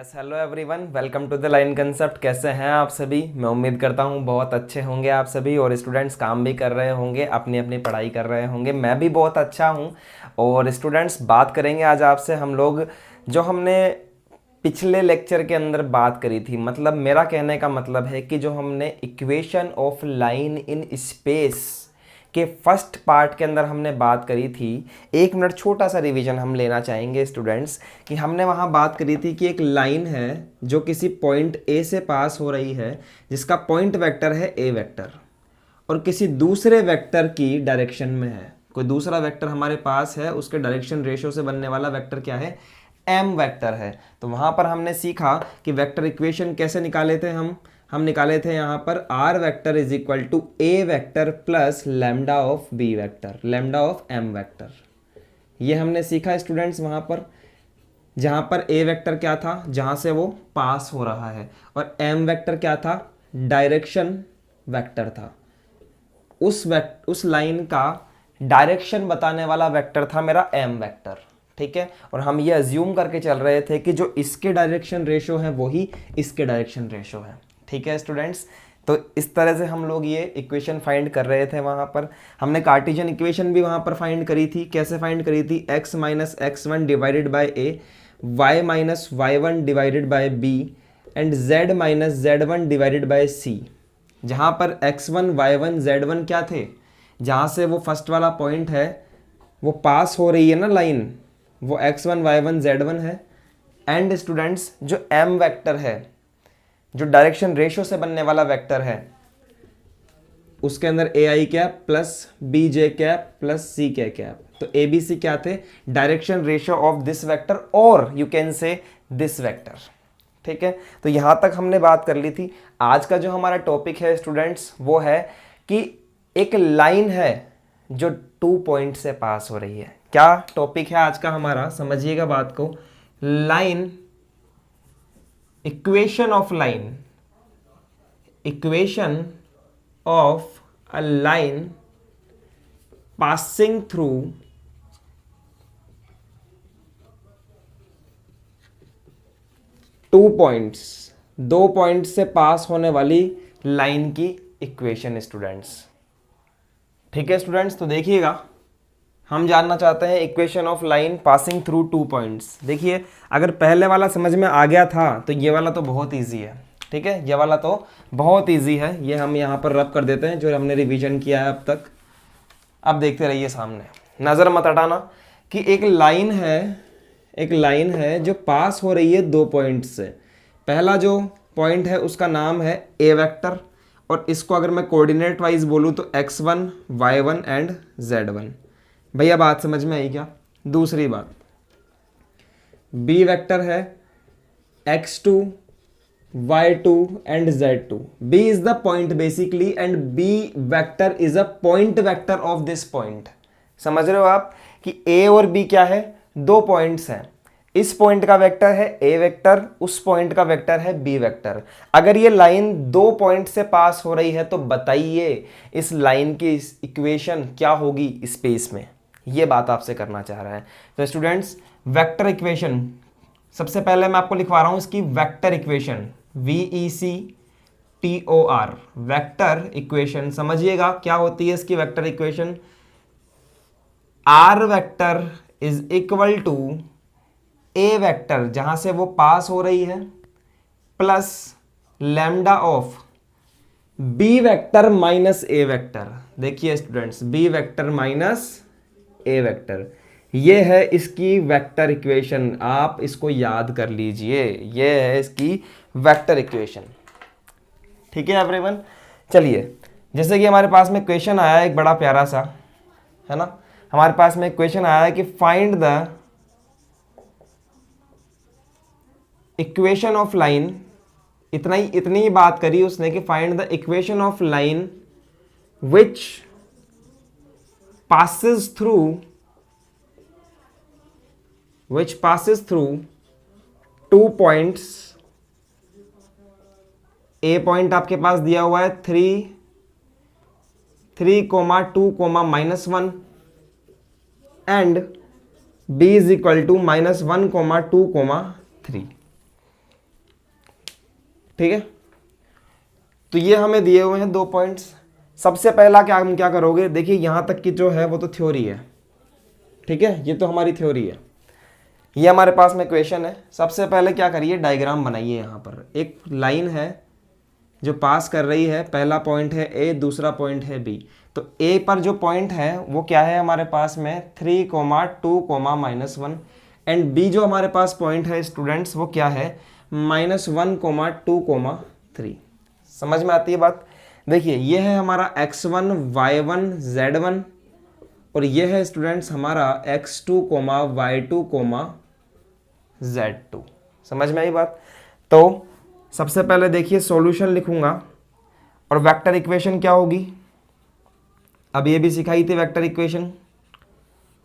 Yes hello everyone, welcome to the line concept. कैसे हैं आप सभी? मैं उम्मीद करता हूँ बहुत अच्छे होंगे आप सभी, और स्टूडेंट्स काम भी कर रहे होंगे, अपनी अपनी पढ़ाई कर रहे होंगे। मैं भी बहुत अच्छा हूँ। और स्टूडेंट्स, बात करेंगे आज आपसे हम लोग जो हमने पिछले लेक्चर के अंदर बात करी थी। मतलब मेरा कहने का मतलब है कि जो हमने equation of line in space के फर्स्ट पार्ट के अंदर हमने बात करी थी। 1 मिनट छोटा सा रिवीजन हम लेना चाहेंगे स्टूडेंट्स कि हमने वहाँ बात करी थी कि एक लाइन है जो किसी पॉइंट ए से पास हो रही है, जिसका पॉइंट वेक्टर है ए वेक्टर, और किसी दूसरे वेक्टर की डायरेक्शन में है। कोई दूसरा वेक्टर हमारे पास है, उसके डायरेक्शन रेशियो से बनने वाला वेक्टर क्या है? एम वेक्टर है। तो वहाँ पर हमने सीखा कि वेक्टर इक्वेशन कैसे निकाले थे हम निकाले थे यहाँ पर R vector is equal to A vector plus lambda of B vector, lambda of M vector. ये हमने सीखा स्टूडेंट्स वहाँ पर, जहाँ पर ए वेक्टर क्या था, जहाँ से वो पास हो रहा है, और एम वेक्टर क्या था? डायरेक्शन वेक्टर था। उस लाइन का डायरेक्शन बताने वाला वेक्टर था मेरा एम वेक्टर। ठीक है, और हम ये अज्यूम करके चल रहे थे कि जो इसके डायरेक्शन रेशो है वही इसके डायरेक्शन रेशो है। ठीक है स्टूडेंट्स, तो इस तरह से हम लोग ये इक्वेशन फाइंड कर रहे थे। वहाँ पर हमने कार्टेशियन इक्वेशन भी वहाँ पर फाइंड करी थी। कैसे फाइंड करी थी? x minus x1 divided bye a, y minus y1 divided bye b and z minus z1 divided bye c। जहाँ पर x1 y1 z1 क्या थे? जहाँ से वो फर्स्ट वाला पॉइंट है वो पास हो रही है ना लाइन, वो x1 y1 z1 है। एंड स्टूडेंट्स, जो m वेक्टर है, जो डायरेक्शन रेशियो से बनने वाला वेक्टर है, उसके अंदर a I cap plus B J cap plus C K cap. तो ए बी सी क्या थे? Direction ratio of this vector, और you can say this vector. ठीक है, तो यहां तक हमने बात कर ली थी। आज का जो हमारा टॉपिक है स्टूडेंट्स वो है कि एक लाइन है जो 2 पॉइंट से पास हो रही है। क्या टॉपिक है आज का हमारा? समझिएगा बात को। Line, equation of line, equation of a line passing through two points, 2 point से पास होने वाली लाइन की इक्वेशन स्टूडेंट्स। ठीक है स्टूडेंट्स, तो देखिएगा, हम जानना चाहते हैं equation of line passing through 2 points. देखिए, अगर पहले वाला समझ में आ गया था तो ये वाला तो बहुत इजी है। ठीक है, ये वाला तो बहुत इजी है। ये हम यहाँ पर रब कर देते हैं जो हमने रिवीजन किया है अब तक। अब देखते रहिए सामने, नज़र मत हटाना कि एक लाइन है जो पास हो रही है 2 पॉइंट से। पहला जो पॉइंट है उसका नाम है ए वेक्टर, और इसको अगर मैं कोऑर्डिनेट वाइज बोलूँ तो x1 y1 एंड z1। भैया बात समझ में आई क्या? दूसरी बात, बी वेक्टर है x2 y2 and z2। b is the point basically, and b vector is a point vector of this point. समझ रहे हो आप कि a और b क्या है? 2 पॉइंट्स हैं। इस पॉइंट का वेक्टर है a वेक्टर, उस पॉइंट का वेक्टर है b वेक्टर। अगर ये लाइन 2 पॉइंट से पास हो रही है तो बताइए इस लाइन की इक्वेशन क्या होगी स्पेस में? ये बात आपसे करना चाह रहा है। तो स्टूडेंट्स, वेक्टर इक्वेशन, सबसे पहले मैं आपको लिखवा रहा हूं इसकी vector equation, VECTOR, vector equation. समझिएगा क्या होती है इसकी vector equation. R vector is equal to A vector, जहां से वो पास हो रही है, plus lambda of B vector minus A vector. देखिए students, B vector minus A vector, ये है इसकी वेक्टर इक्वेशन। आप इसको याद कर लीजिए, ये है इसकी वेक्टर इक्वेशन। ठीक है एवरीवन, चलिए, जैसे कि हमारे पास में क्वेश्चन आया है एक बड़ा प्यारा सा, है ना। हमारे पास में क्वेश्चन आया है कि find the equation of line. इतनी ही बात करी उसने कि find the equation of line which passes through 2 points। A point आपके पास दिया हुआ है 3, 2, -1 and b is equal to -1, 2, 3। ठीक है, तो ये हमें दिए हुए हैं 2 पॉइंट्स। सबसे पहला क्या हम क्या करोगे, देखिए यहाँ तक की जो है वो तो थ्योरी है, ठीक है, ये तो हमारी थ्योरी है, ये हमारे पास में क्वेश्चन है। सबसे पहले क्या करिए, डायग्राम बनाइए। यहाँ पर एक लाइन है जो पास कर रही है, पहला पॉइंट है ए, दूसरा पॉइंट है बी। तो ए पर जो पॉइंट है वो क्या है हमारे पास में 3, 2, -1, एंड बी जो हमारे पास पॉइंट है स्टूडेंट्स वो क्या है -1, 2, 3। समझ में आती है बात। देखिए ये है हमारा x1, y1, z1 और ये है स्टूडेंट्स हमारा x2, y2, z2। समझ में आई बात। तो सबसे पहले देखिए सॉल्यूशन लिखूंगा और वेक्टर इक्वेशन क्या होगी, अब ये भी सिखाई थी वेक्टर इक्वेशन।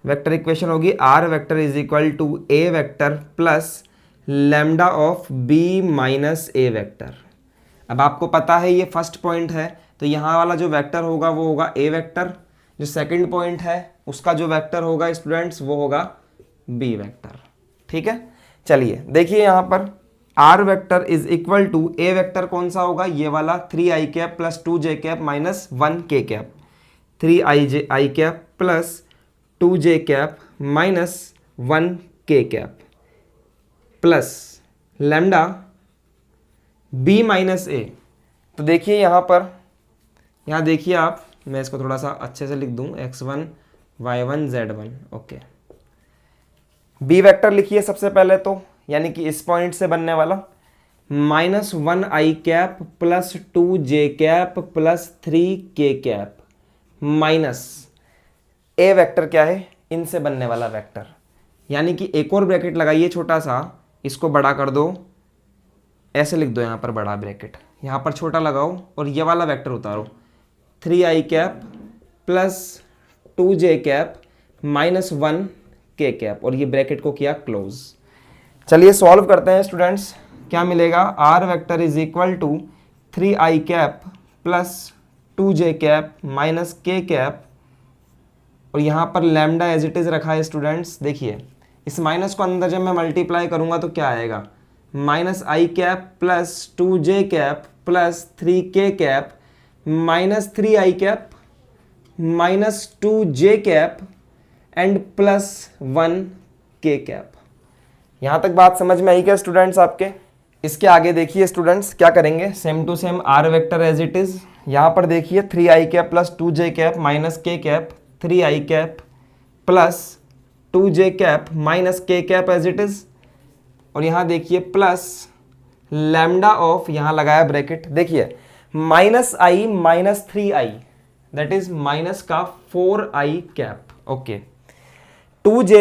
वेक्टर इक्वेशन होगी r vector is equal to a vector plus lambda of b minus a vector. अब आपको पता है ये फर्स्ट पॉइंट है, तो यहाँ वाला जो वेक्टर होगा वो होगा a वेक्टर, जो सेकंड पॉइंट है उसका जो वेक्टर होगा स्टूडेंट्स वो होगा b वेक्टर। ठीक है, चलिए देखिए यहाँ पर r vector is equal to a vector कौन सा होगा, ये वाला 3i cap plus 2j cap minus 1k cap, 3i cap plus 2j cap minus 1k cap plus lambda b minus a। तो देखिए यहाँ पर, यहाँ देखिए आप, मैं इसको थोड़ा सा अच्छे से लिख दूँ, x1, y1, z1। Okay, b vector लिखिए सबसे पहले तो, यानी कि इस पॉइंट से बनने वाला -1i cap plus 2j cap plus 3k cap minus a vector क्या है, इनसे बनने वाला वेक्टर। यानी कि एक और ब्रैकेट लगाइए छोटा सा, इसको बड़ा कर दो, ऐसे लिख दो यहाँ पर बड़ा ब्रैकेट, यहाँ पर छोटा लगाओ और ये वाला वेक्टर उतारो, 3i cap plus 2j cap minus 1k cap, और ये ब्रैकेट को किया क्लोज। चलिए सॉल्व करते हैं स्टूडेंट्स, क्या मिलेगा, r vector is equal to 3i cap plus 2j cap minus k cap, और यहाँ पर लैम्डा एज इट इज़ रखा है स्टूडेंट्स। देखिए इस माइनस को अंदर जब मैं मल्टीप्लाई करूँगा तो क्या आएगा, -i cap plus 2j cap plus 3k cap minus 3i cap minus 2j cap and plus 1k cap. यहाँ तक बात समझ में आई क्या स्टूडेंट्स आपके। इसके आगे देखिए स्टूडेंट्स क्या करेंगे, same to same r vector as it is. यहाँ पर देखिए 3i cap plus 2j cap minus k cap, 3i cap plus 2j cap minus k cap as it is, और यहाँ देखिए प्लस लैम्डा ऑफ, यहाँ लगाया ब्रैकेट, देखिए -i minus 3i that is minus का 4i cap. Okay, 2j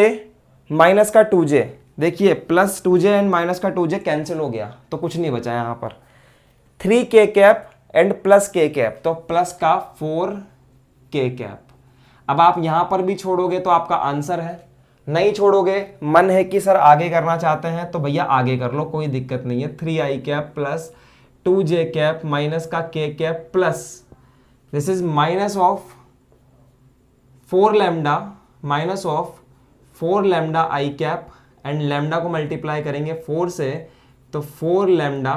minus का 2j, देखिए plus 2j and minus का 2j कैंसिल हो गया तो कुछ नहीं बचा यहाँ पर, 3k cap and plus k cap, तो प्लस का 4k कैप। अब आप यहाँ पर भी छोड़ोगे तो आपका आंसर है, नहीं छोड़ोगे, मन है कि सर आगे करना चाहते हैं तो भैया आगे कर लो, कोई दिक्कत नहीं है। 3i cap plus 2j cap minus का k cap plus this is minus of 4 lambda minus of 4 lambda i cap, and lambda को मल्टीप्लाई करेंगे 4 से तो 4 lambda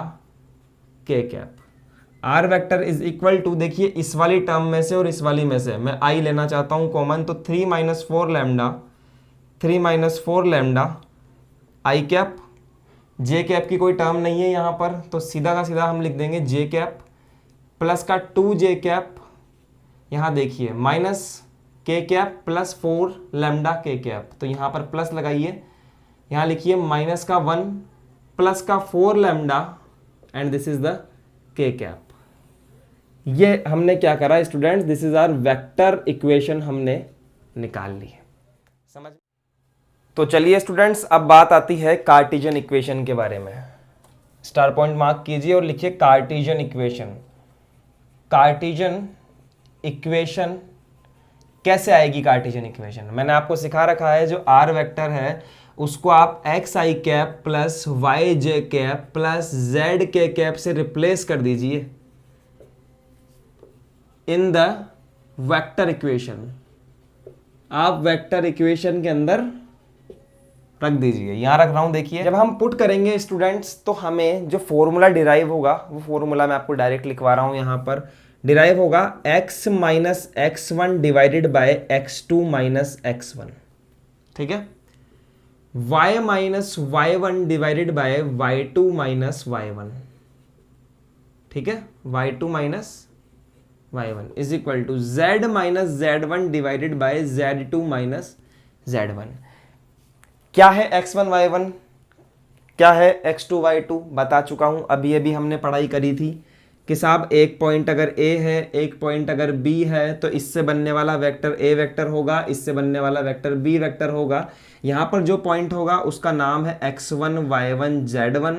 k cap. r vector is equal to, देखिए इस वाली टर्म में से और इस वाली में से मैं i लेना चाहता हूँ कॉमन, तो 3 minus 4 lambda i cap, j cap की कोई टर्म नहीं है यहाँ पर, तो सीधा का सीधा हम लिख देंगे j कैप प्लस का 2j कैप, यहाँ देखिए minus k cap plus 4 lambda k cap, तो यहाँ पर प्लस लगाइए, यहाँ लिखिए माइनस का 1 प्लस का 4 lambda and this is the k cap. ये हमने क्या करा students, this is our vector equation हमने निकाल ली है, समझ। तो चलिए स्टूडेंट्स अब बात आती है कार्टेशियन इक्वेशन के बारे में। स्टार पॉइंट मार्क कीजिए और लिखिए कार्टेशियन इक्वेशन। कार्टेशियन इक्वेशन कैसे आएगी कार्टेशियन इक्वेशन, मैंने आपको सिखा रखा है, जो r वेक्टर है उसको आप xi cap plus yj cap plus zk cap से रिप्लेस कर दीजिए इन द वेक्टर इक्वेशन। आप वेक्टर इक्वेशन के अंदर रख दीजिए, यहाँ रख रहा हूँ। देखिए जब हम पुट करेंगे स्टूडेंट्स तो हमें जो फॉर्मूला डिराइव होगा वो फॉर्मूला मैं आपको डायरेक्ट लिखवा रहा हूँ यहाँ पर। डिराइव होगा x minus x1 divided by x2 minus x1, ठीक है, y minus y1 divided by y2 minus y1, ठीक है, y2 minus y1 is equal to z minus z1 divided by z2 minus z1। क्या है x1 y1, क्या है x2 y2 बता चुका हूं, अभी अभी हमने पढ़ाई करी थी कि साहब एक पॉइंट अगर a है, एक पॉइंट अगर b है, तो इससे बनने वाला वेक्टर a वेक्टर होगा, इससे बनने वाला वेक्टर b वेक्टर होगा। यहाँ पर जो पॉइंट होगा उसका नाम है x1 y1 z1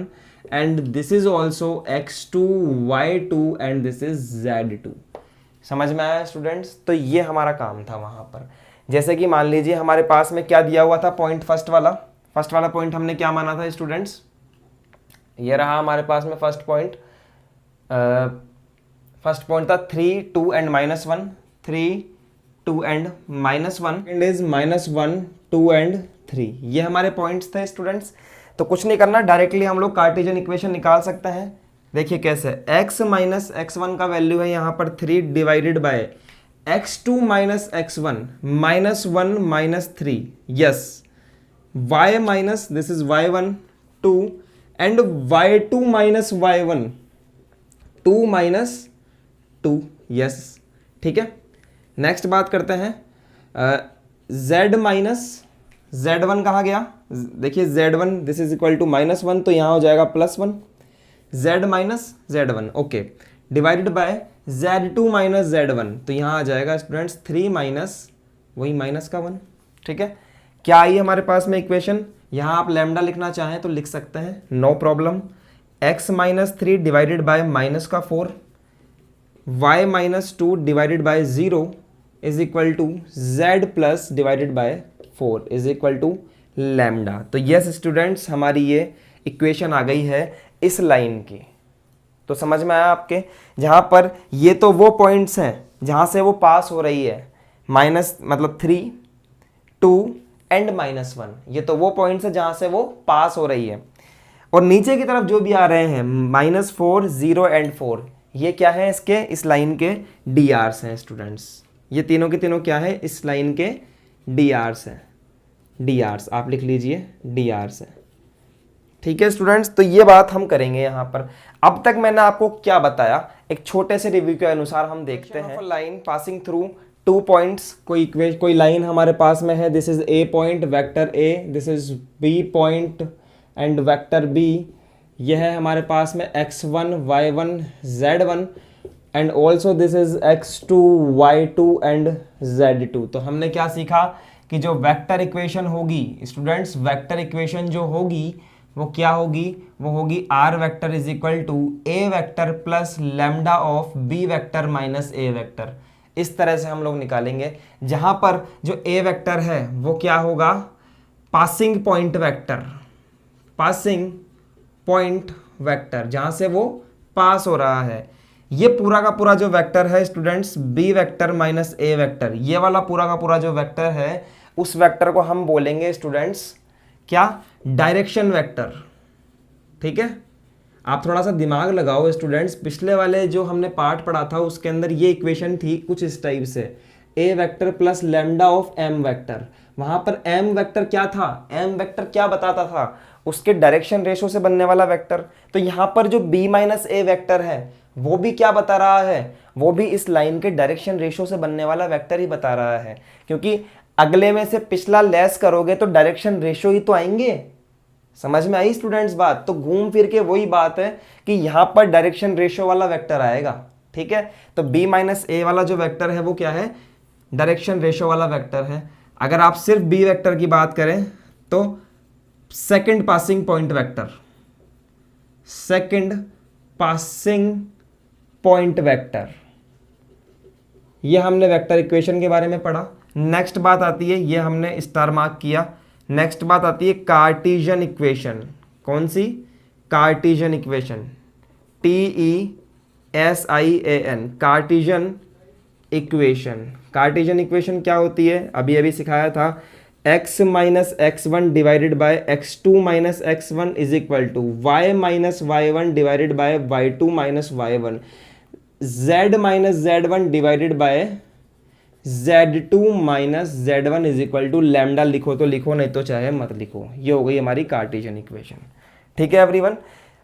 and this is also x2 y2 and this is z2। समझ में आया स्टूडेंट्स? तो ये हमारा काम था वहां पर। जैसे कि मान लीजिए हमारे पास में क्या दिया हुआ था पॉइंट, फर्स्ट वाला पॉइंट हमने क्या माना था स्टूडेंट्स, ये रहा हमारे पास में फर्स्ट पॉइंट था 3 2 and -1, 3 2 and -1 and is -1 2 and 3, ये हमारे पॉइंट्स थे स्टूडेंट्स। तो कुछ नहीं करना, डायरेक्टली हम लोग कार्टेशियन इक्वेशन निकाल सकते हैं। देखिए कैसे, x माइनस x1 का वैल्यू है यहाँ पर 3 divided by x2 minus x1 -1 -3, yes, y minus this is y1 2 and y2 minus y1 2 minus 2, yes, ठीक है। नेक्स्ट बात करते हैं z माइनस z1 कहाँ गया, देखिए z1 this is equal to -1 तो यहाँ हो जाएगा +1, z minus z1 okay, divided by z2 minus z1 तो यहाँ आ जाएगा स्टूडेंट्स 3 माइनस वही माइनस का 1, ठीक है। क्या आई हमारे पास में इक्वेशन, यहाँ आप लैम्डा लिखना चाहें तो लिख सकते हैं, no problem. x minus 3 divided by minus का 4, y minus 2 divided by 0 is equal to z plus divided by 4 is equal to lambda. तो यस स्टूडेंट्स, हमारी ये इक्वेशन आ गई है इस लाइन की। तो समझ में आया आपके, जहाँ पर ये तो वो पॉइंट्स हैं जहाँ से वो पास हो रही है, माइनस मतलब 3 2 एंड -1, ये तो वो पॉइंट्स हैं जहाँ से वो पास हो रही है। और नीचे की तरफ जो भी आ रहे हैं -4 0 एंड 4, ये क्या है, इसके इस लाइन के DRs हैं स्टूडेंट्स, ये तीनों के तीनों क्या है, इस लाइन के DRs हैं, DRs आप लिख लीजिए, DRs है, ठीक है स्टूडेंट्स। तो ये बात हम करेंगे यहाँ पर। अब तक मैंने आपको क्या बताया, एक छोटे से रिव्यू के अनुसार हम देखते हैं। लाइन पासिंग थ्रू 2 पॉइंट्स, कोई लाइन हमारे पास में है, this is A point vector A, this is B point and vector B, यह है हमारे पास में x1 y1 z1 and also this is x2 y2 and z2। तो हमने क्या सीखा कि जो वेक्टर इक्वेशन होगी स्टूडेंट्स, वेक्टर इक्वेशन जो होगी वो क्या होगी, वो होगी r vector is equal to a vector plus lambda of b vector minus a vector. इस तरह से हम लोग निकालेंगे, जहां पर जो a वेक्टर है वो क्या होगा, passing point vector, passing point vector, जहां से वो पास हो रहा है। ये पूरा का पूरा जो वेक्टर है students, b vector minus a vector, ये वाला पूरा का पूरा जो वेक्टर है, उस वेक्टर को हम बोलेंगे स्टूडेंट्स क्या, डायरेक्शन वेक्टर, ठीक है। आप थोड़ा सा दिमाग लगाओ स्टूडेंट्स, पिछले वाले जो हमने पार्ट पढ़ा था उसके अंदर ये इक्वेशन थी कुछ इस टाइप से, a vector plus lambda of m vector. वहां पर m वेक्टर क्या था, m वेक्टर क्या बताता था, उसके डायरेक्शन रेशो से बनने वाला वेक्टर। तो यहाँ पर जो b माइनस a वेक्टर है वो भी क्या बता रहा है, वो भी इस लाइन के डायरेक्शन रेशो से बनने वाला वेक्टर ही बता रहा है, क्योंकि अगले में से पिछला लेस करोगे तो डायरेक्शन रेशो ही तो आएंगे। समझ में आई स्टूडेंट्स बात? तो घूम फिर के वही बात है कि यहां पर डायरेक्शन रेशो वाला वेक्टर आएगा, ठीक है। तो b माइनस a वाला जो वेक्टर है वो क्या है, डायरेक्शन रेशो वाला वेक्टर है। अगर आप सिर्फ b वेक्टर की बात करें तो second passing point vector, second passing point vector, ये हमने वेक्टर इक्वेशन के बारे में पढ़ा। नेक्स्ट बात आती है, ये हमने स्टार मार्क किया, नेक्स्ट बात आती है कार्टेशियन इक्वेशन। कौन सी, Cartesian equation, TESIAN, Cartesian equation. Cartesian equation क्या होती है, अभी अभी सिखाया था, x minus x one divided by x two minus x one is equal to y minus y one divided by y two minus y one, z minus z one divided by z2 minus z1 is equal to lambda. लिखो तो लिखो, नहीं तो चाहे मत लिखो। ये हो गई हमारी कार्टेशियन इक्वेशन। ठीक है एवरीवन।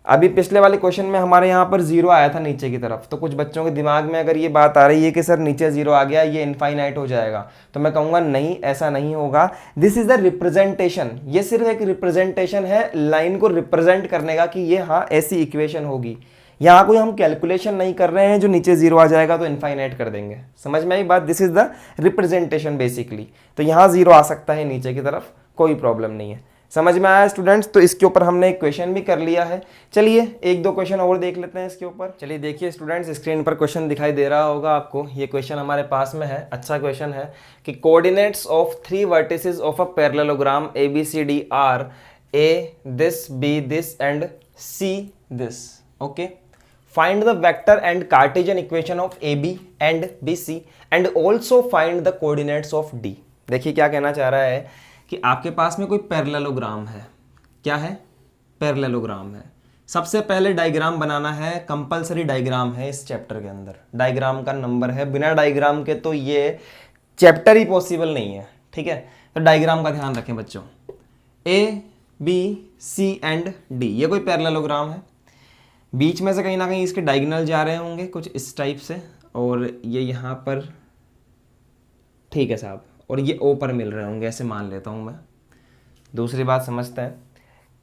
अभी पिछले वाले क्वेश्चन में हमारे यहाँ पर जीरो आया था नीचे की तरफ, तो कुछ बच्चों के दिमाग में अगर ये बात आ रही है कि सर नीचे जीरो आ गया, ये इनफाइनाइट हो जाएगा, तो मैं कहूँगा नहीं, ऐसा नहीं होगा। दिस इज द रिप्रेजेंटेशन, ये सिर्फ एक रिप्रेजेंटेशन है लाइन को रिप्रेजेंट करने का कि ये हाँ ऐसी इक्वेशन होगी। यहाँ कोई हम कैलकुलेशन नहीं कर रहे हैं जो नीचे जीरो आ जाएगा तो इनफाइनाइट कर देंगे। समझ में आई बात? This is the representation basically. तो यहाँ जीरो आ सकता है नीचे की तरफ, कोई प्रॉब्लम नहीं है। समझ में आया स्टूडेंट्स? तो इसके ऊपर हमने एक क्वेश्चन भी कर लिया है। चलिए एक दो क्वेश्चन और देख लेते हैं इसके ऊपर। चलिए देखिए स्टूडेंट्स, स्क्रीन पर क्वेश्चन दिखाई दे रहा होगा आपको। ये क्वेश्चन हमारे पास में है, अच्छा क्वेश्चन है कि coordinates of three vertices of a parallelogram ABCD are A this, B this and C this. Okay. Find the vector and Cartesian equation of AB and BC and also find the coordinates of D. देखिए क्या कहना चाह रहा है कि आपके पास में कोई पैरेललोग्राम है। क्या है? पैरेललोग्राम है। सबसे पहले डायग्राम बनाना है, कंपलसरी डायग्राम है इस चैप्टर के अंदर। डायग्राम का नंबर है, बिना डायग्राम के तो ये चैप्टर ही पॉसिबल नहीं है। ठीक है, तो डायग्राम का ध्यान रखें बच्चों। A, B, C and D, ये कोई पैरेललोग्राम है। बीच में से कहीं ना कहीं इसके डायगोनल जा रहे होंगे कुछ इस टाइप से, और ये यहाँ पर, ठीक है साहब, और ये O पर मिल रहे होंगे, ऐसे मान लेता हूँ मैं। दूसरी बात समझते हैं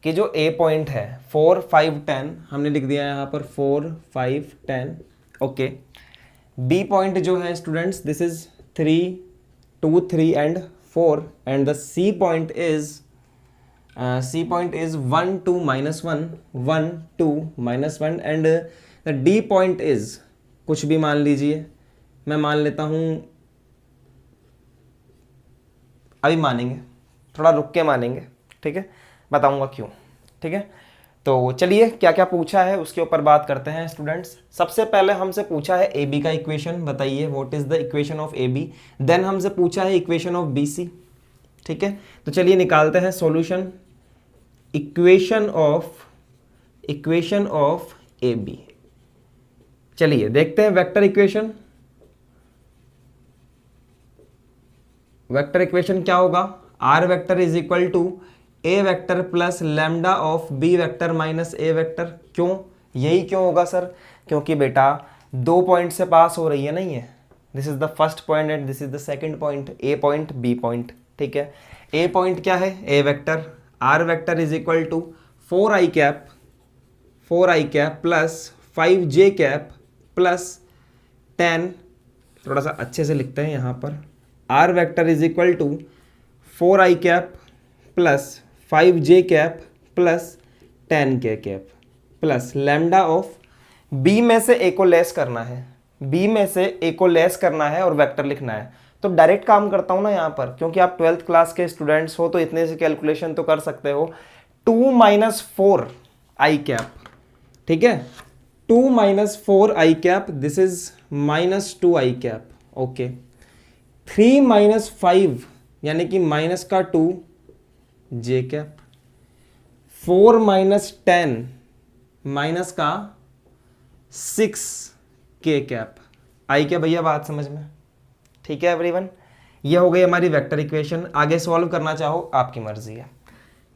कि जो A पॉइंट है 4, 5, 10 हमने लिख दिया यहाँ पर 4, 5, 10। ओके, B पॉइंट जो है students, this is 3, 2, 3 and 4 and the C point is C point is 1, 2, minus 1, 1, 2, minus 1 and the D point is कुछ भी मान लीजिए, मैं मान लेता हूँ, अभी मानेंगे, थोड़ा रुक के मानेंगे, ठीक है, बताऊँगा क्यों। ठीक है, तो चलिए क्या क्या पूछा है उसके ऊपर बात करते हैं स्टूडेंट्स। सबसे पहले हमसे पूछा है AB का इक्वेशन, बताइए what is the equation of AB। Then हमसे पूछा है इक्वेशन ऑफ BC। ठीक है, तो चलिए निकालते हैं सॉल्यूशन। इक्वेशन ऑफ AB, चलिए देखते हैं वेक्टर इक्वेशन। वेक्टर इक्वेशन क्या होगा? R vector is equal to A vector plus lambda of B vector minus A vector. क्यों? यही क्यों होगा सर? क्योंकि बेटा दो पॉइंट से पास हो रही है, नहीं है? This is the first point and this is the second point, A point B point. ठीक है, A पॉइंट क्या है? A vector. R vector is equal to 4i cap plus 5j cap plus 10, थोड़ा सा अच्छे से लिखते हैं यहाँ पर। R vector is equal to 4i cap plus 5j cap plus 10k cap plus lambda of B में से A को लेस करना है, B में से A को लेस करना है और वेक्टर लिखना है। तो डायरेक्ट काम करता हूं ना यहाँ पर, क्योंकि आप 12th क्लास के स्टूडेंट्स हो तो इतने से कैलकुलेशन तो कर सकते हो। 2 माइनस 4i कैप, ठीक है, 2 minus 4i cap, this is minus 2i cap. Okay, 3 minus 5 यानी कि माइनस का 2j कैप, 4 माइनस 10 माइनस का 6k कैप। आई क्या भैया बात समझ में? ठीक है एवरीवन, ये हो गई हमारी वेक्टर इक्वेशन। आगे सॉल्व करना चाहो आपकी मर्जी है।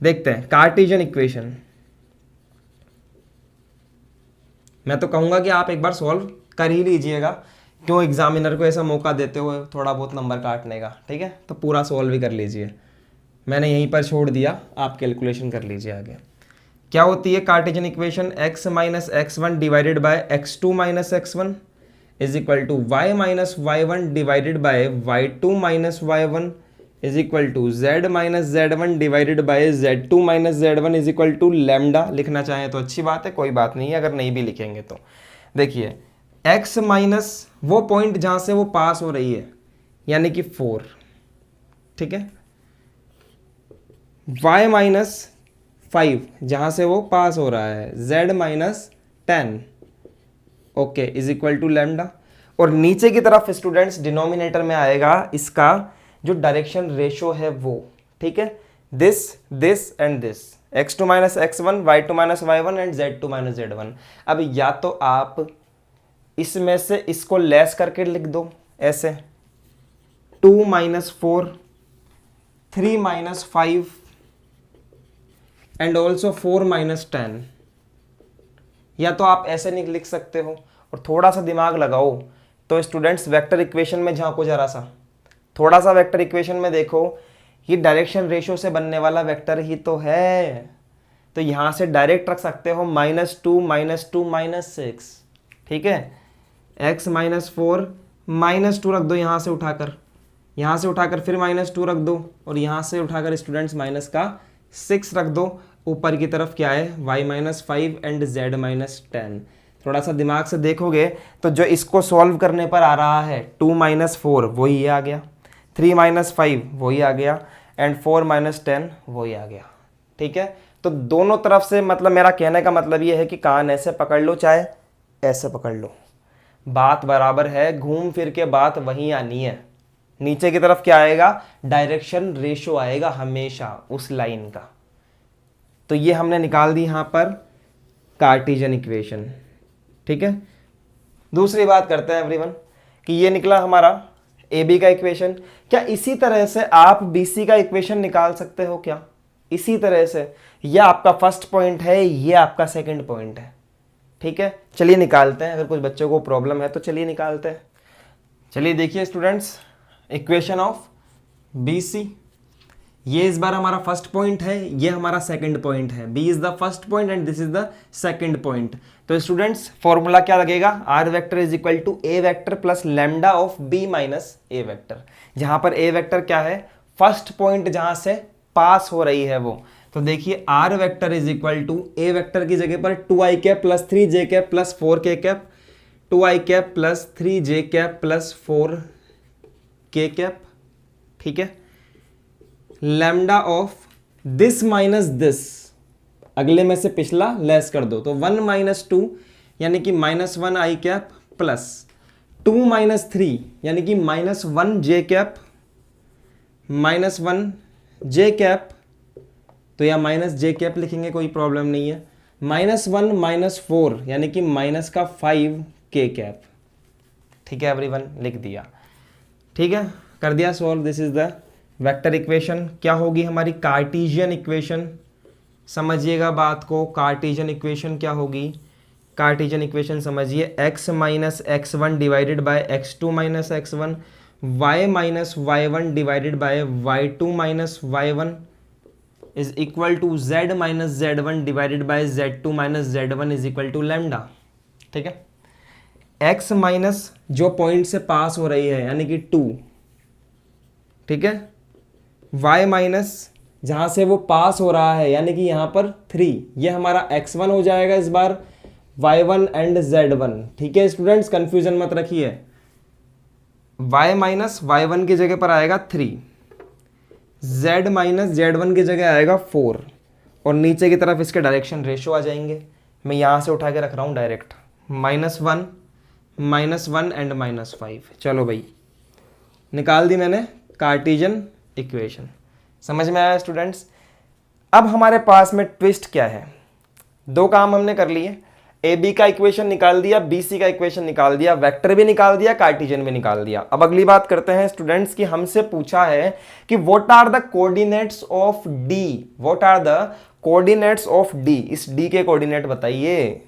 देखते हैं कार्टेशियन इक्वेशन। मैं तो कहूंगा कि आप एक बार सॉल्व कर ही लीजिएगा, क्यों एग्जामिनर को ऐसा मौका देते हुए थोड़ा बहुत नंबर काटने का। ठीक है, तो पूरा सॉल्व ही कर लीजिए, मैंने यहीं पर छोड़ दिया, आप कैलकुलेशन कर लीजिए आगे। क्या होती है Cartesian equation? x minus x1 divided by x2 minus x1 is equal to y minus y1 divided by y2 minus y1 is equal to z minus z1 divided by z2 minus z1 is equal to lambda. लिखना चाहें तो अच्छी बात है, कोई बात नहीं है अगर नहीं भी लिखेंगे तो। देखिए x माइनस वो पॉइंट जहाँ से वो पास हो रही है यानी कि 4, ठीक है, y माइनस 5 जहाँ से वो पास हो रहा है, z minus 10, okay, is equal to lambda. और नीचे की तरफ स्टूडेंट्स डिनोमिनेटर में आएगा इसका जो डायरेक्शन रेशो है वो, ठीक है, this and this, x2 minus x1, y2 minus y1 and z2 minus z1। अब या तो आप इसमें से इसको लेस करके लिख दो ऐसे, 2 minus 4, 3 minus 5 and also 4 minus 10, या तो आप ऐसे नहीं लिख सकते हो। और थोड़ा सा दिमाग लगाओ तो स्टूडेंट्स वेक्टर इक्वेशन में झांको जरा सा, थोड़ा सा वेक्टर इक्वेशन में देखो, ये डायरेक्शन रेशियो से बनने वाला वेक्टर ही तो है। तो यहां से डायरेक्ट रख सकते हो -2 -2 -6, ठीक है, x माइनस 4 -2 रख दो, यहां से उठाकर फिर -2 रख दो, और यहां से उठाकर स्टूडेंट्स माइनस का 6 रख दो। ऊपर की तरफ क्या है, y minus 5 and z minus 10। थोड़ा सा दिमाग से देखोगे तो जो इसको सॉल्व करने पर आ रहा है 2 माइनस 4 वही आ गया, 3 माइनस 5 वही आ गया एंड 4 माइनस 10 वही आ गया, ठीक है। तो दोनों तरफ से, मतलब मेरा कहने का मतलब ये है कि कान ऐसे पकड़ लो चाहे ऐसे पकड़ लो, बात बराबर है, घूम फिर के बात वहीं आनी है। नीचे की तरफ क्या आएगा, डायरेक्शन रेशो आएगा हमेशा उस लाइन का। तो ये हमने निकाल दी यहां पर कार्टेशियन इक्वेशन, ठीक है। दूसरी बात करते हैं एवरीवन कि ये निकला हमारा ए बी का इक्वेशन। क्या इसी तरह से आप बी सी का इक्वेशन निकाल सकते हो क्या, इसी तरह से? यह आपका फर्स्ट पॉइंट है, ये आपका सेकंड पॉइंट है, ठीक है। चलिए निकालते हैं, अगर कुछ बच्चों को प्रॉब्लम है तो चलिए निकालते हैं। चलिए देखिए students, equation of B C, ये इस बार हमारा फर्स्ट पॉइंट है, ये हमारा सेकंड पॉइंट है। B is the first point and this is the second point. तो स्टूडेंट्स फॉर्मूला क्या लगेगा, R vector is equal to A vector plus lambda of B minus A vector. जहां पर ए vector क्या है, फर्स्ट पॉइंट जहां से पास हो रही है वो। तो देखिए R vector is equal to A vector की जगह पर 2i cap plus 3j cap plus 4k cap, 2i cap plus 3j cap plus 4k cap, ठीक है। Lambda of this minus this, अगले में से पिछला लेस कर दो, तो 1 माइनस 2 यानी कि -1 i कैप प्लस 2 माइनस 3 यानी कि -1j कैप, -1j कैप, तो या -j कैप लिखेंगे कोई प्रॉब्लम नहीं है, -1 माइनस 4 यानी कि माइनस का 5k कैप, ठीक है एवरीवन, लिख दिया, ठीक है, कर दिया solve. This is the vector equation. क्या होगी हमारी कार्टेशियन इक्वेशन, समझिएगा बात को, कार्टेशियन इक्वेशन क्या होगी, कार्टेशियन इक्वेशन समझिए, x minus x1 divided by x2 minus x1, y minus y1 divided by y2 minus y1 is equal to z minus z1 divided by z2 minus z1 is equal to lambda, ठीक है। x minus जो point से पास हो रही है यानी कि 2, ठीक है, y माइनस जहां से वो पास हो रहा है यानी कि यहां पर 3, ये हमारा x1 हो जाएगा इस बार, y1 एंड z1, ठीक है स्टूडेंट्स, कंफ्यूजन मत रखिए। y माइनस y1 की जगह पर आएगा 3, z माइनस z1 की जगह आएगा 4, और नीचे की तरफ इसके डायरेक्शन रेशो आ जाएंगे। मैं यहां से उठा के रख रहा हूं डायरेक्ट, -1 -1 एंड -5। चलो भाई निकाल दी मैंने कार्टेशियन इक्वेशन, समझ में आया स्टूडेंट्स। अब हमारे पास में ट्विस्ट क्या है, दो काम हमने कर लिए, ए बी का इक्वेशन निकाल दिया, बी सी का इक्वेशन निकाल दिया, वेक्टर भी निकाल दिया, कार्टेशियन भी निकाल दिया। अब अगली बात करते हैं स्टूडेंट्स कि हमसे पूछा है कि what are the coordinates of D, what are the coordinates of D, इस डी के कोऑर्डिनेट बताइए,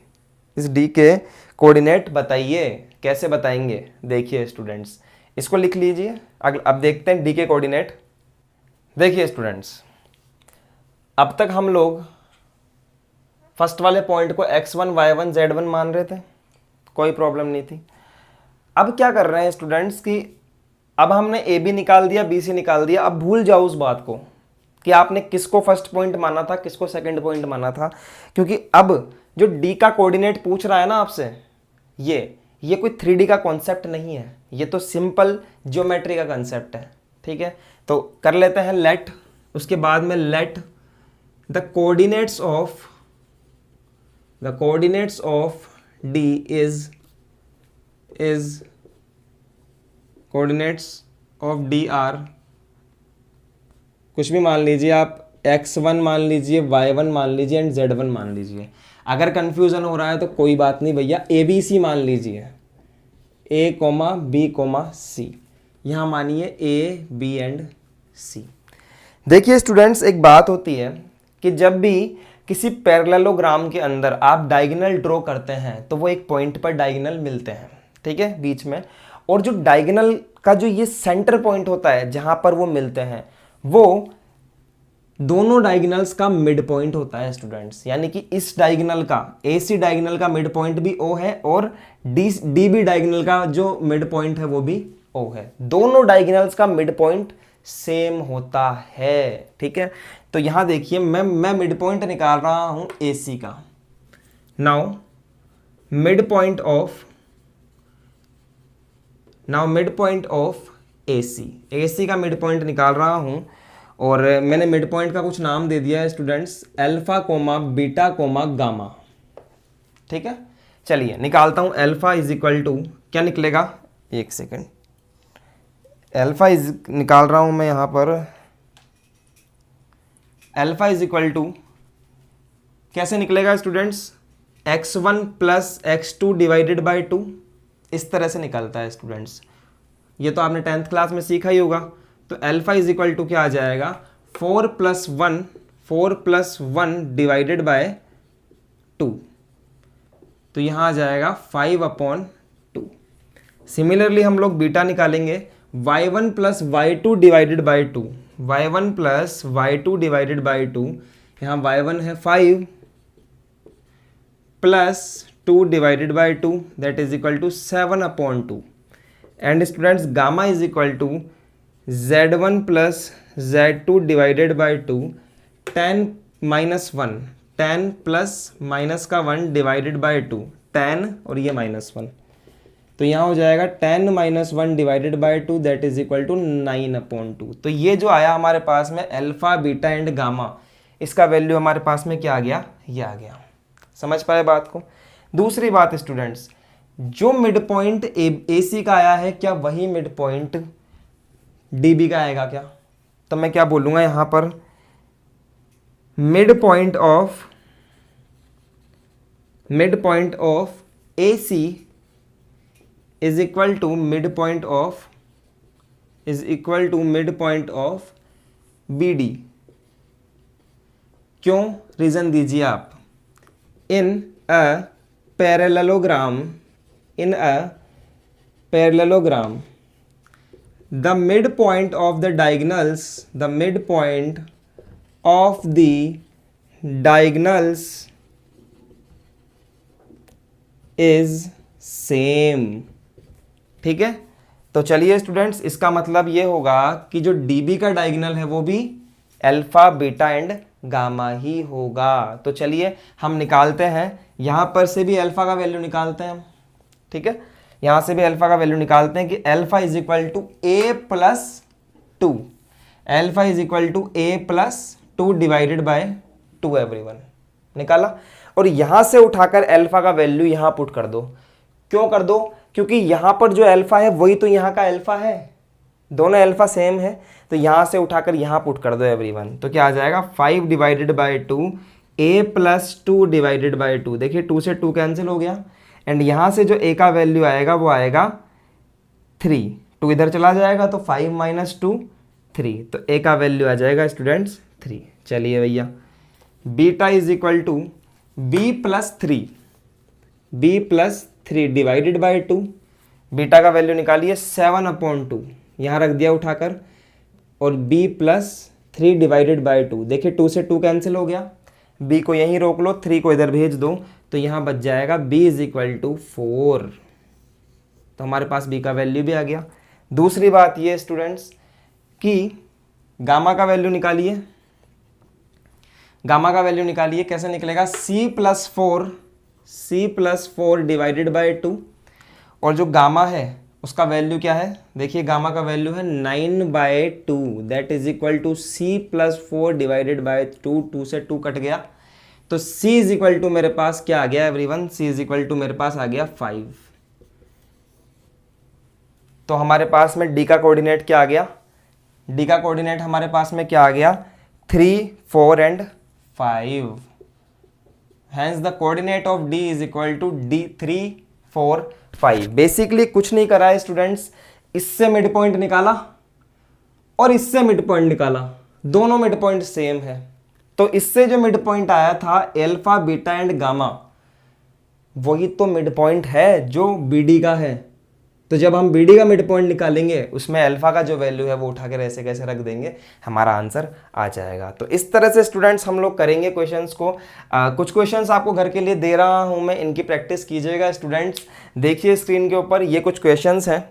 इस डी के कोऑर्डिनेट बताइए, कैसे बताएंगे, देखिए स्टूडेंट्स इसको लिख लीजिए। अब देखते हैं डी के कोऑर्डिनेट। देखिए स्टूडेंट्स, अब तक हम लोग फर्स्ट वाले पॉइंट को x1 y1 z1 मान रहे थे, कोई प्रॉब्लम नहीं थी। अब क्या कर रहे हैं स्टूडेंट्स कि अब हमने ए बी निकाल दिया, बी सी निकाल दिया। अब भूल जाओ उस बात को कि आपने किसको फर्स्ट पॉइंट माना था, किसको सेकंड पॉइंट माना था, क्योंकि अब जो डी का कोऑर्डिनेट पूछ रहा है ना आपसे, ये कोई 3D का कॉन्सेप्ट नहीं है, ये तो सिंपल ज्योमेट्री का कॉन्सेप्ट है, ठीक है। तो कर लेते हैं लेट, उसके बाद में let the coordinates of D is coordinates of D R कुछ भी मान लीजिए आप, x1 मान लीजिए, y1 मान लीजिए एंड z1 मान लीजिए। अगर कंफ्यूजन हो रहा है तो कोई बात नहीं भैया, ABC मान लीजिए, A, B, C। यहाँ मानिए A, B एंड C। देखिए स्टूडेंट्स, एक बात होती है कि जब भी किसी पैरेललोग्राम के अंदर आप डायगोनल ड्रॉ करते हैं तो वो एक पॉइंट पर डायगोनल मिलते हैं, ठीक है, बीच में। और जो डायगोनल का जो ये सेंटर पॉइंट होता है जहां पर वो मिलते हैं, वो दोनों डायगोनल्स का मिड पॉइंट होता है स्टूडेंट्स। यानी कि इस डायगोनल का, AC डायगोनल का मिड पॉइंट भी O है और DB डायगोनल का जो मिड पॉइंट है वो भी O है। दोनों डायगोनल्स का मिड पॉइंट सेम होता है, ठीक है। तो यहां देखिए मैं मिड पॉइंट निकाल रहा हूं AC का। Now mid point of AC का मिड पॉइंट निकाल रहा हूं, और मैंने मिड पॉइंट का कुछ नाम दे दिया है students, alpha comma beta comma gamma, ठीक है। चलिए निकालता हूं। अल्फा इज इक्वल टू क्या निकलेगा, एक सेकेंड, अल्फा इज निकाल रहा हूं मैं यहां पर। अल्फा इज इक्वल टू कैसे निकलेगा students, x1 plus x2 divided by 2, इस तरह से निकलता है स्टूडेंट्स। ये तो आपने 10th क्लास में सीखा ही होगा। तो अल्फा इज इक्वल टू क्या आ जाएगा, 4 प्लस 1 डिवाइडेड बाय 2, तो यहाँ आ जाएगा 5/2। सिमिलरली हम लोग बीटा निकालेंगे, y1 plus y2 divided by 2, y1 plus y2 divided by 2, यहाँ y1 है 5 plus 2 divided by 2, that is equal to 7/2। And students gamma is equal to z1 plus z2 divided by 2, 10 minus 1, 10 plus minus का 1 divided by 2, 10 और ये -1, तो यहाँ हो जाएगा 10 minus 1 divided by 2, that is equal to 9/2। तो ये जो आया हमारे पास में अल्फा बीटा एंड गामा, इसका वैल्यू हमारे पास में क्या आ गया, ये आ गया। समझ पाए बात को। दूसरी बात स्टूडेंट्स, जो मिड पॉइंट AC का आया है, क्या वही मिड पॉइंट DB का आएगा क्या? तो मैं क्या बोलूंगा यहां पर, mid point of AC is equal to mid point of BD। क्यों, रीजन दीजिए आप। In a parallelogram the midpoint of the diagonals is same, ठीक है। तो चलिए स्टूडेंट्स, इसका मतलब ये होगा कि जो DB का डायगोनल है वो भी अल्फा बीटा एंड गामा ही होगा। तो चलिए हम निकालते हैं, यहां पर से भी अल्फा का वैल्यू निकालते हैं हम, ठीक है। यहां से भी अल्फा का वैल्यू निकालते हैं कि alpha is equal to A plus 2, alpha is equal to A plus 2 divided by 2, everyone निकाला। और यहां से उठाकर अल्फा का वैल्यू यहां पुट कर दो। क्यों कर दो, क्योंकि यहां पर जो अल्फा है वही तो यहां का अल्फा है, दोनों अल्फा सेम है, तो यहां से उठाकर यहां पुट कर दो एवरीवन। तो क्या आ जाएगा, 5 divided by 2 A plus 2 divided by 2, देखिए 2 से 2 कैंसिल हो गया, एंड यहां से जो A का वैल्यू आएगा वो आएगा 3, 2 इधर चला जाएगा तो 5 माइनस 2 3, तो A का वैल्यू आ जाएगा स्टूडेंट्स 3। चलिए भैया, beta is equal to B plus 3 divided by 2, beta का वैल्यू निकालिए 7/2, यहाँ रख दिया उठाकर, और B प्लस 3 डिवाइडेड बाई 2, देखिए 2 से 2 कैंसिल हो गया, B को यहीं रोक लो, 3 को इधर भेज दो, तो यहाँ बच जाएगा B इज इक्वल टू 4। तो हमारे पास B का वैल्यू भी आ गया। दूसरी बात ये स्टूडेंट्स कि गामा का वैल्यू निकालिए, कैसे निकलेगा, C प्लस 4 डिवाइडेड बाई 2, और जो गामा है उसका वैल्यू क्या है, देखिए गामा का वैल्यू है 9/2, that is equal to C plus 4 divided by 2, 2 से 2 कट गया, तो C इज इक्वल टू मेरे पास क्या आ गया everyone, C is equal to मेरे पास आ गया 5। तो हमारे पास में D का कोऑर्डिनेट क्या आ गया, डी का कोऑर्डिनेट हमारे पास में क्या आ गया 3, 4 and 5। Hence the coordinate of D is equal to D 3, 4, 5। Basically कुछ नहीं करा है स्टूडेंट्स, इससे मिड पॉइंट निकाला और इससे मिड पॉइंट निकाला, दोनों मिड पॉइंट सेम है। तो इससे जो मिड पॉइंट आया था अल्फा बीटा एंड गामा, वही तो मिड पॉइंट है जो बीडी का है। तो जब हम बीडी का मिड पॉइंट निकालेंगे उसमें अल्फा का जो वैल्यू है वो उठा के ऐसे कैसे रख देंगे, हमारा आंसर आ जाएगा। तो इस तरह से स्टूडेंट्स हम लोग करेंगे क्वेश्चंस को। कुछ क्वेश्चंस आपको घर के लिए दे रहा हूं मैं, इनकी प्रैक्टिस कीजिएगा स्टूडेंट्स। देखिए स्क्रीन के ऊपर ये कुछ क्वेश्चंस हैं,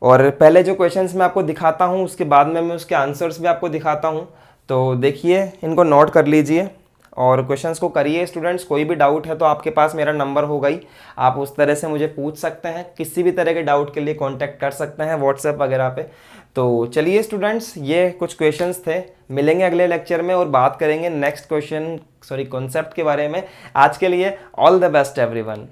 और पहले जो क्वेश्चंस मैं आपको दिखाता हूं उसके बाद में मैं उसके आंसर्स भी आपको दिखाता हूं। तो देखिए, इनको नोट कर लीजिए और क्वेश्चंस को करिए स्टूडेंट्स। कोई भी डाउट है तो आपके पास मेरा नंबर होगा ही, आप उस तरह से मुझे पूछ सकते हैं, किसी भी तरह के डाउट के लिए कांटेक्ट कर सकते हैं व्हाट्सएप वगैरह पे। तो चलिए स्टूडेंट्स, ये कुछ क्वेश्चंस थे। मिलेंगे अगले लेक्चर में और बात करेंगे नेक्स्ट कॉन्सेप्ट के बारे में। आज के लिए ऑल द बेस्ट एवरीवन।